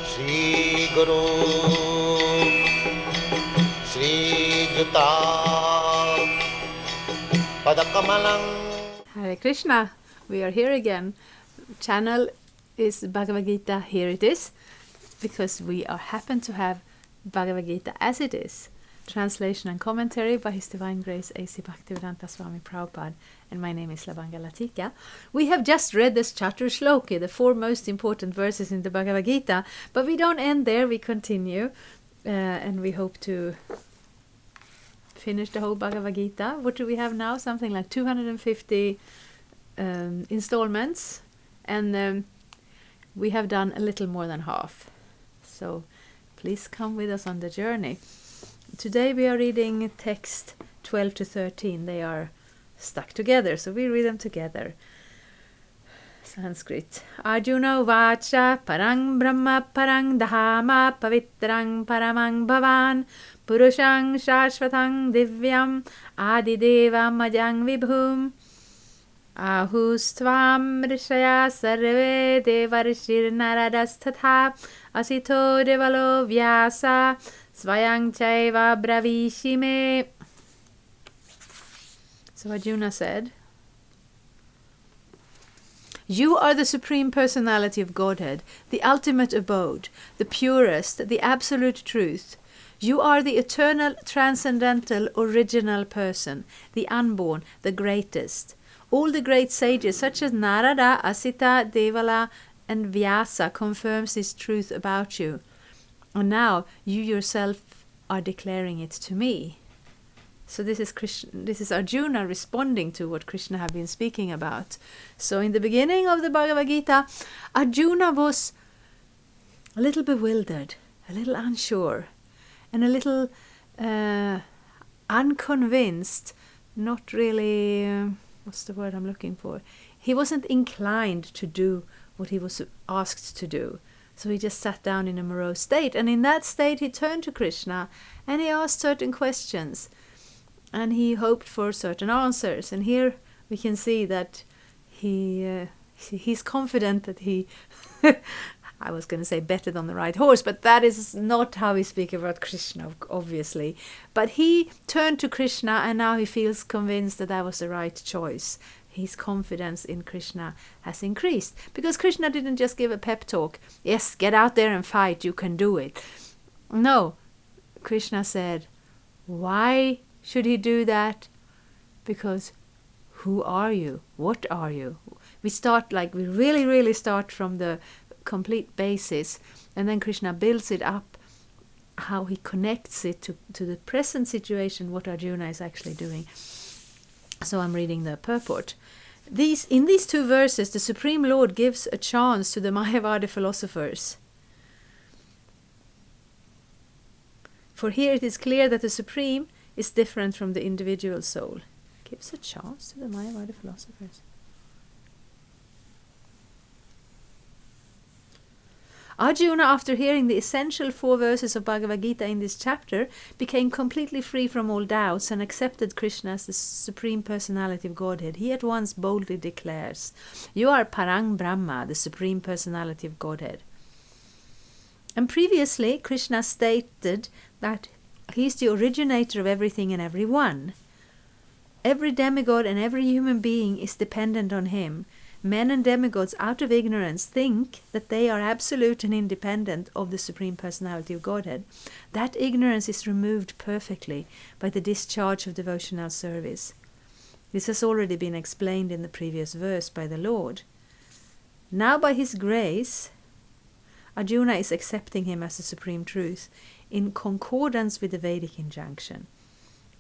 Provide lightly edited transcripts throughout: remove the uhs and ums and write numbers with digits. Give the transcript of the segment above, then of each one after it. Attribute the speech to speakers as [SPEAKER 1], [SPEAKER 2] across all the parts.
[SPEAKER 1] Shri Guru Shri Juta Padakamalang.
[SPEAKER 2] Hare Krishna, we are here again. Channel is Bhagavad-gita, here it is, because we happen to have Bhagavad-gita as it is. Translation and commentary by His Divine Grace A.C. Bhaktivedanta Swami Prabhupada, and my name is Labanga Latika. We have just read this Chatur Shloki, the 4 most important verses in the Bhagavad-gita, but we don't end there, we continue, and we hope to finish the whole Bhagavad-gita. What do we have now? Something like 250 installments, and we have done a little more than half. So please come with us on the journey. Today we are reading text 12 to 13. They are stuck together, so we read them together. Sanskrit. Arjuna vacha parang brahma parang dhama pavitrang paramang bhavan purushang shashvatang divyam adidevam ajang vibhum ahustvam rishaya sarve devarshir naradasthatha asito devalo vyasa svayang chaiva bravishime. So Arjuna said, "You are the Supreme Personality of Godhead, the ultimate abode, the purest, the absolute truth. You are the eternal, transcendental, original person, the unborn, the greatest. All the great sages such as Narada, Asita, Devala and Vyasa confirms this truth about you. And now you yourself are declaring it to me." So this is Arjuna responding to what Krishna have been speaking about. So in the beginning of the Bhagavad Gita, Arjuna was a little bewildered, a little unsure, and a little unconvinced, not really, what's the word I'm looking for? He wasn't inclined to do what he was asked to do. So he just sat down in a morose state. And in that state he turned to Krishna and he asked certain questions. And he hoped for certain answers. And here we can see that he's confident that he, I was going to say betted on the right horse, but that is not how we speak about Krishna, obviously. But he turned to Krishna and now he feels convinced that that was the right choice. His confidence in Krishna has increased. Because Krishna didn't just give a pep talk. Yes, get out there and fight, you can do it. No, Krishna said, why should he do that? Because who are you? What are you? We really start from the complete basis. And then Krishna builds it up, how he connects it to the present situation, what Arjuna is actually doing. So I'm reading the purport. In these 2 verses, the Supreme Lord gives a chance to the Mayavadi philosophers. For here it is clear that the Supreme is different from the individual soul. Gives a chance to the Mayavadi philosophers. Arjuna, after hearing the essential 4 verses of Bhagavad Gita in this chapter, became completely free from all doubts and accepted Krishna as the Supreme Personality of Godhead. He at once boldly declares, "You are Parang Brahma, the Supreme Personality of Godhead." And previously, Krishna stated that he is the originator of everything and everyone. Every demigod and every human being is dependent on him. Men and demigods, out of ignorance, think that they are absolute and independent of the Supreme Personality of Godhead. That ignorance is removed perfectly by the discharge of devotional service. This has already been explained in the previous verse by the Lord. Now by his grace, Arjuna is accepting him as the supreme truth in concordance with the Vedic injunction.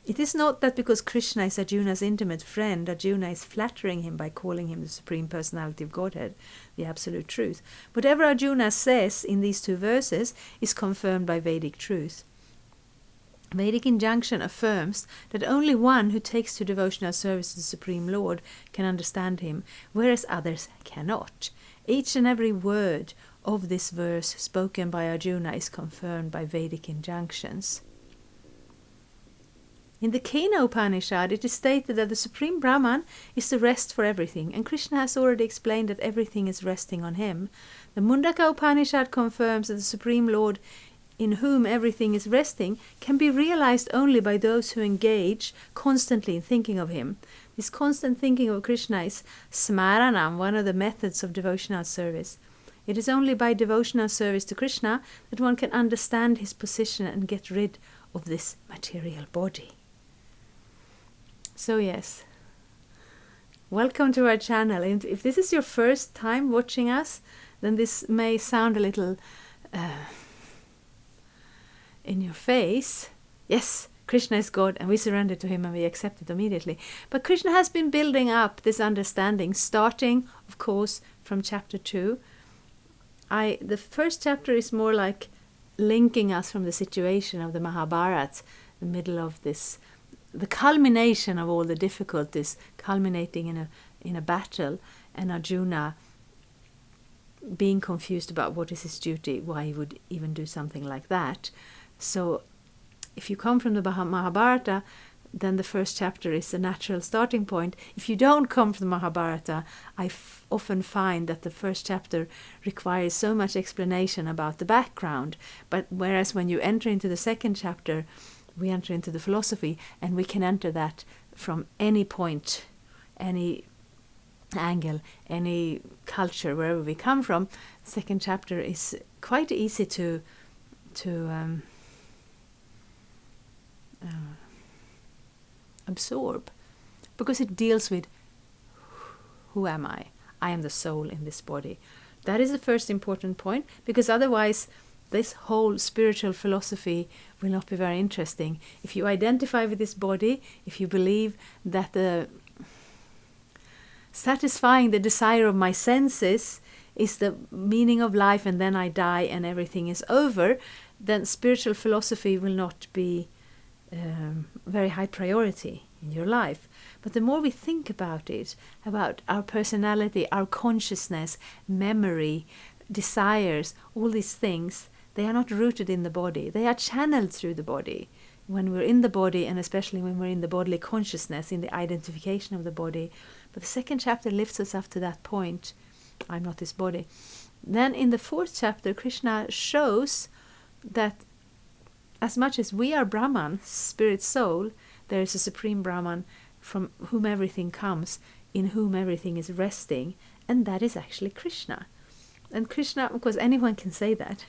[SPEAKER 2] It is not that because Krishna is Arjuna's intimate friend, Arjuna is flattering him by calling him the Supreme Personality of Godhead, the Absolute Truth. Whatever Arjuna says in these 2 verses is confirmed by Vedic truth. Vedic injunction affirms that only one who takes to devotional service to the Supreme Lord can understand him, whereas others cannot. Each and every word of this verse spoken by Arjuna is confirmed by Vedic injunctions. In the Kena Upanishad, it is stated that the Supreme Brahman is the rest for everything, and Krishna has already explained that everything is resting on him. The Mundaka Upanishad confirms that the Supreme Lord, in whom everything is resting, can be realized only by those who engage constantly in thinking of him. This constant thinking of Krishna is smaranam, one of the methods of devotional service. It is only by devotional service to Krishna that one can understand his position and get rid of this material body. So yes, welcome to our channel. And if this is your first time watching us, then this may sound a little in your face. Yes, Krishna is God and we surrender to him and we accept it immediately. But Krishna has been building up this understanding, starting, of course, from chapter 2. The first chapter is more like linking us from the situation of the Mahabharata, the middle of this, the culmination of all the difficulties, culminating in a battle, and Arjuna being confused about what is his duty, why he would even do something like that. So if you come from the Mahabharata, then the first chapter is a natural starting point. If you don't come from the Mahabharata, I often find that the first chapter requires so much explanation about the background. But whereas when you enter into the second chapter, we enter into the philosophy, and we can enter that from any point, any angle, any culture, wherever we come from. The second chapter is quite easy to absorb, because it deals with who am I? I am the soul in this body. That is the first important point, because otherwise this whole spiritual philosophy will not be very interesting. If you identify with this body, if you believe that the satisfying the desire of my senses is the meaning of life and then I die and everything is over, then spiritual philosophy will not be very high priority in your life. But the more we think about it, about our personality, our consciousness, memory, desires, all these things, they are not rooted in the body. They are channeled through the body. When we're in the body, and especially when we're in the bodily consciousness, in the identification of the body. But the second chapter lifts us up to that point. I'm not this body. Then in the fourth chapter, Krishna shows that as much as we are Brahman, spirit soul, there is a supreme Brahman from whom everything comes, in whom everything is resting, and that is actually Krishna. And Krishna, of course, anyone can say that.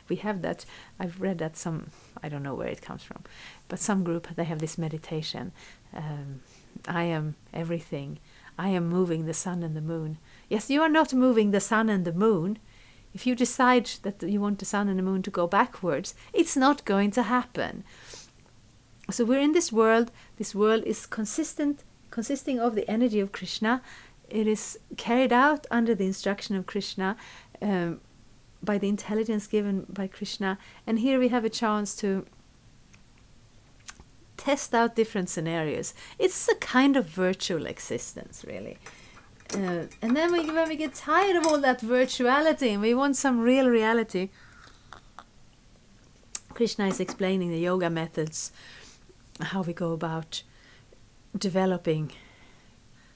[SPEAKER 2] We have that. I've read that I don't know where it comes from, but some group, they have this meditation. I am everything. I am moving the sun and the moon. Yes, you are not moving the sun and the moon. If you decide that you want the sun and the moon to go backwards, it's not going to happen. So we're in this world. This world is consisting of the energy of Krishna. It is carried out under the instruction of Krishna, by the intelligence given by Krishna. And here we have a chance to test out different scenarios. It's a kind of virtual existence, really. And then when we get tired of all that virtuality and we want some real reality, Krishna is explaining the yoga methods, how we go about developing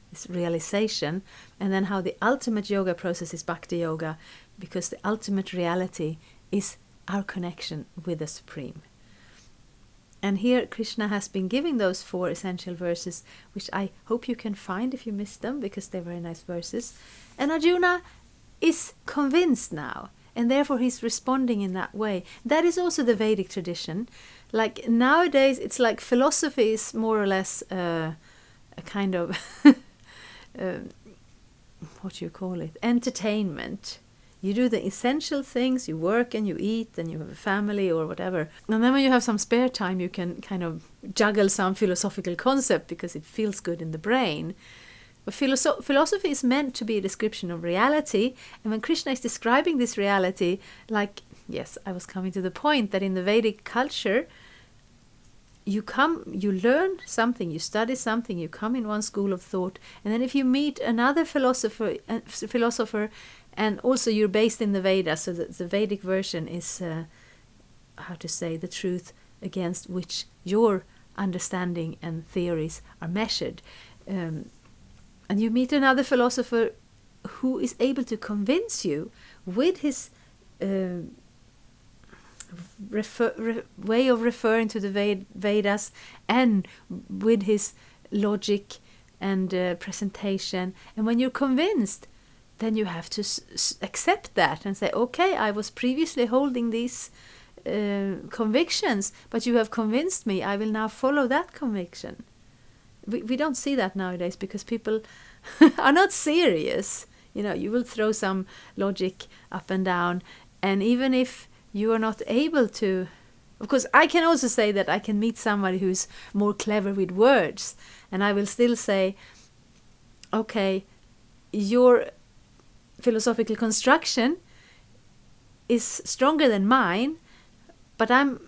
[SPEAKER 2] this realization, and then how the ultimate yoga process is bhakti yoga, because the ultimate reality is our connection with the Supreme. And here Krishna has been giving those 4 essential verses, which I hope you can find if you missed them, because they're very nice verses. And Arjuna is convinced now, and therefore he's responding in that way. That is also the Vedic tradition. Like nowadays, it's like philosophy is more or less a kind of, what do you call it, entertainment. You do the essential things, you work and you eat and you have a family or whatever. And then when you have some spare time, you can kind of juggle some philosophical concept because it feels good in the brain. But philosophy is meant to be a description of reality. And when Krishna is describing this reality, like, yes, I was coming to the point that in the Vedic culture, you learn something, you study something, you come in one school of thought, and then if you meet another philosopher, and also you're based in the Vedas, so the Vedic version is, the truth against which your understanding and theories are measured. And you meet another philosopher who is able to convince you with his way of referring to the Vedas, and with his logic and presentation. And when you're convinced, then you have to accept that and say, okay, I was previously holding these convictions, but you have convinced me, I will now follow that conviction. We don't see that nowadays because people are not serious. You know, you will throw some logic up and down, and even if you are not able to, of course, I can also say that I can meet somebody who's more clever with words, and I will still say, okay, your philosophical construction is stronger than mine, but I'm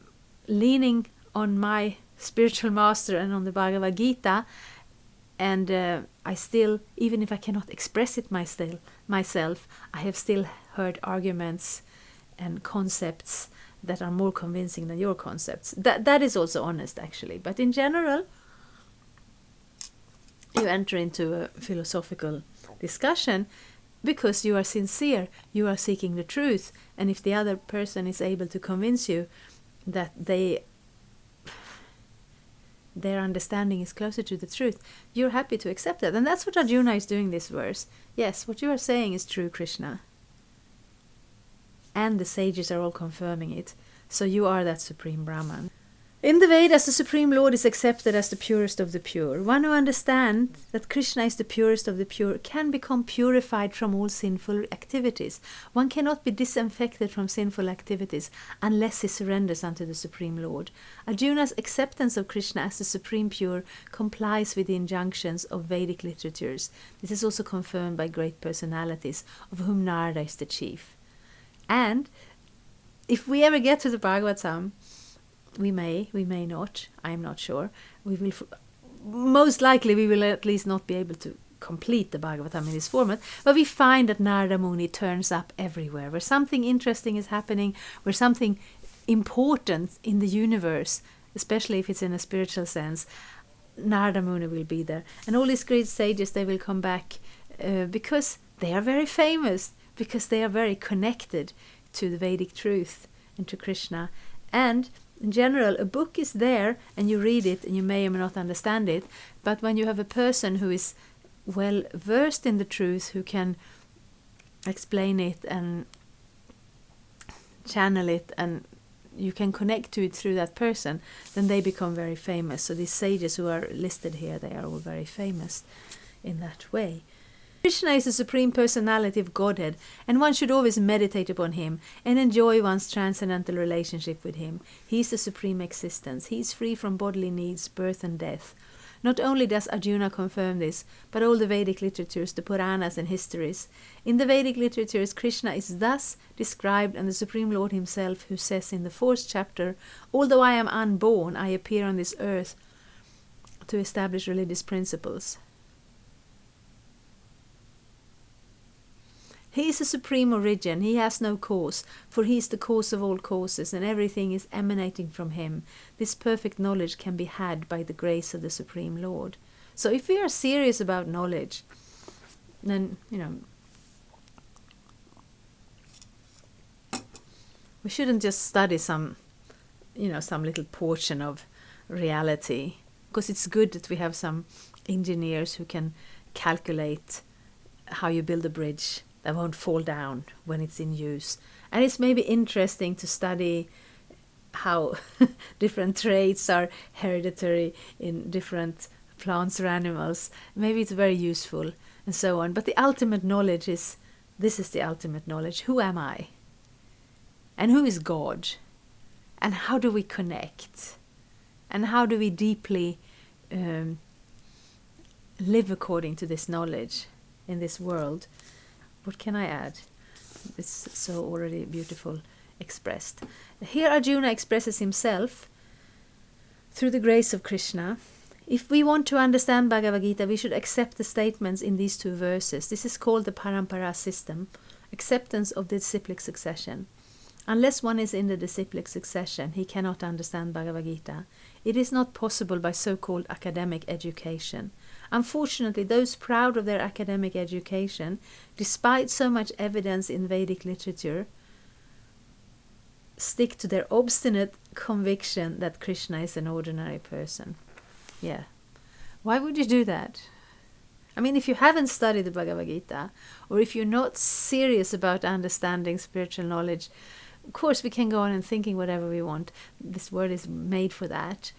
[SPEAKER 2] leaning on my spiritual master and on the Bhagavad-gita, and I still, even if I cannot express it myself, I have still heard arguments and concepts that are more convincing than your concepts. That is also honest, actually. But in general, you enter into a philosophical discussion because you are sincere, you are seeking the truth, and if the other person is able to convince you that their understanding is closer to the truth, you're happy to accept that. And that's what Arjuna is doing this verse. Yes, what you are saying is true, Krishna. And the sages are all confirming it. So you are that supreme Brahman. In the Vedas, the Supreme Lord is accepted as the purest of the pure. One who understands that Krishna is the purest of the pure can become purified from all sinful activities. One cannot be disinfected from sinful activities unless he surrenders unto the Supreme Lord. Arjuna's acceptance of Krishna as the Supreme Pure complies with the injunctions of Vedic literatures. This is also confirmed by great personalities, of whom Narada is the chief. And if we ever get to the Bhagavatam, we may not, I'm not sure. We will, most likely we will at least not be able to complete the Bhagavatam in this format, but we find that Narada Muni turns up everywhere, where something interesting is happening, where something important in the universe, especially if it's in a spiritual sense, Narada Muni will be there. And all these great sages, they will come back because they are very famous, because they are very connected to the Vedic truth and to Krishna. And in general, a book is there and you read it and you may or may not understand it, but when you have a person who is well versed in the truth, who can explain it and channel it, and you can connect to it through that person, then they become very famous. So these sages who are listed here, they are all very famous in that way. Krishna is the Supreme Personality of Godhead, and one should always meditate upon him and enjoy one's transcendental relationship with him. He is the Supreme Existence. He is free from bodily needs, birth and death. Not only does Arjuna confirm this, but all the Vedic literatures, the Puranas and histories. In the Vedic literatures, Krishna is thus described, and the Supreme Lord himself, who says in the 4th chapter, "Although I am unborn, I appear on this earth to establish religious principles." He is a supreme origin, he has no cause, for he is the cause of all causes, and everything is emanating from him. This perfect knowledge can be had by the grace of the Supreme Lord. So if we are serious about knowledge, then, we shouldn't just study some little portion of reality, because it's good that we have some engineers who can calculate how you build a bridge that won't fall down when it's in use. And it's maybe interesting to study how different traits are hereditary in different plants or animals. Maybe it's very useful and so on. But the ultimate knowledge is, this is the ultimate knowledge. Who am I? And who is God? And how do we connect? And how do we deeply live according to this knowledge in this world? What can I add? It's so already beautiful expressed. Here Arjuna expresses himself through the grace of Krishna. If we want to understand Bhagavad-gita, we should accept the statements in these 2 verses. This is called the parampara system, acceptance of the disciplic succession. Unless one is in the disciplic succession, he cannot understand Bhagavad-gita. It is not possible by so-called academic education. Unfortunately, those proud of their academic education, despite so much evidence in Vedic literature, stick to their obstinate conviction that Krishna is an ordinary person. Yeah. Why would you do that? I mean, if you haven't studied the Bhagavad-gita, or if you're not serious about understanding spiritual knowledge, of course we can go on and thinking whatever we want. This world is made for that.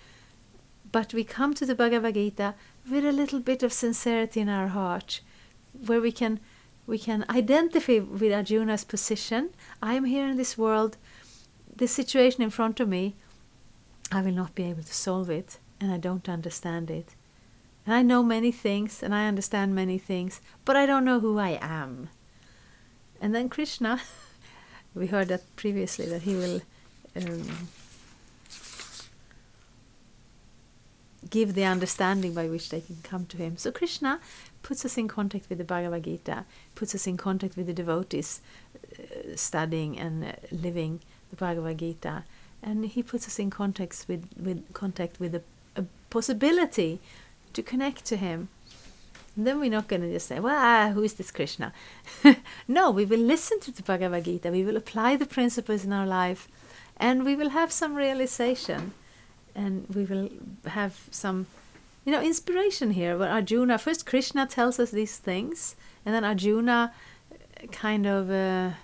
[SPEAKER 2] But we come to the Bhagavad-gita with a little bit of sincerity in our heart, where we can identify with Arjuna's position. I am here in this world. This situation in front of me, I will not be able to solve it, and I don't understand it. And I know many things, and I understand many things, but I don't know who I am. And then Krishna, we heard that previously, that he will give the understanding by which they can come to him. So Krishna puts us in contact with the Bhagavad-gita, puts us in contact with the devotees studying and living the Bhagavad-gita, and he puts us in contact with a possibility to connect to him. And then we're not going to just say, well, who is this Krishna? No, we will listen to the Bhagavad-gita, we will apply the principles in our life, and we will have some realization, and we will have some, inspiration here. Where Arjuna, first Krishna tells us these things, and then Arjuna kind of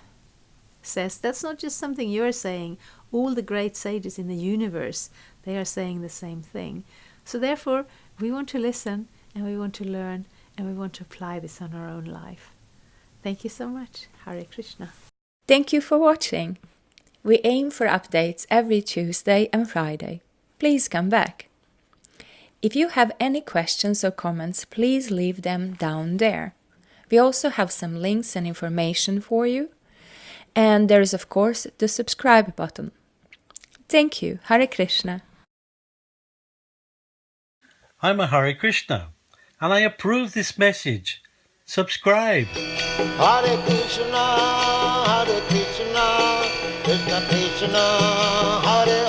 [SPEAKER 2] says, that's not just something you're saying. All the great sages in the universe, they are saying the same thing. So therefore, we want to listen, and we want to learn, and we want to apply this on our own life. Thank you so much. Hare Krishna.
[SPEAKER 3] Thank you for watching. We aim for updates every Tuesday and Friday. Please come back. If you have any questions or comments, please leave them down there. We also have some links and information for you. And there is, of course, the subscribe button. Thank you. Hare Krishna.
[SPEAKER 4] I'm a Hare Krishna, and I approve this message. Subscribe.
[SPEAKER 1] Hare Krishna, Krishna Krishna, Hare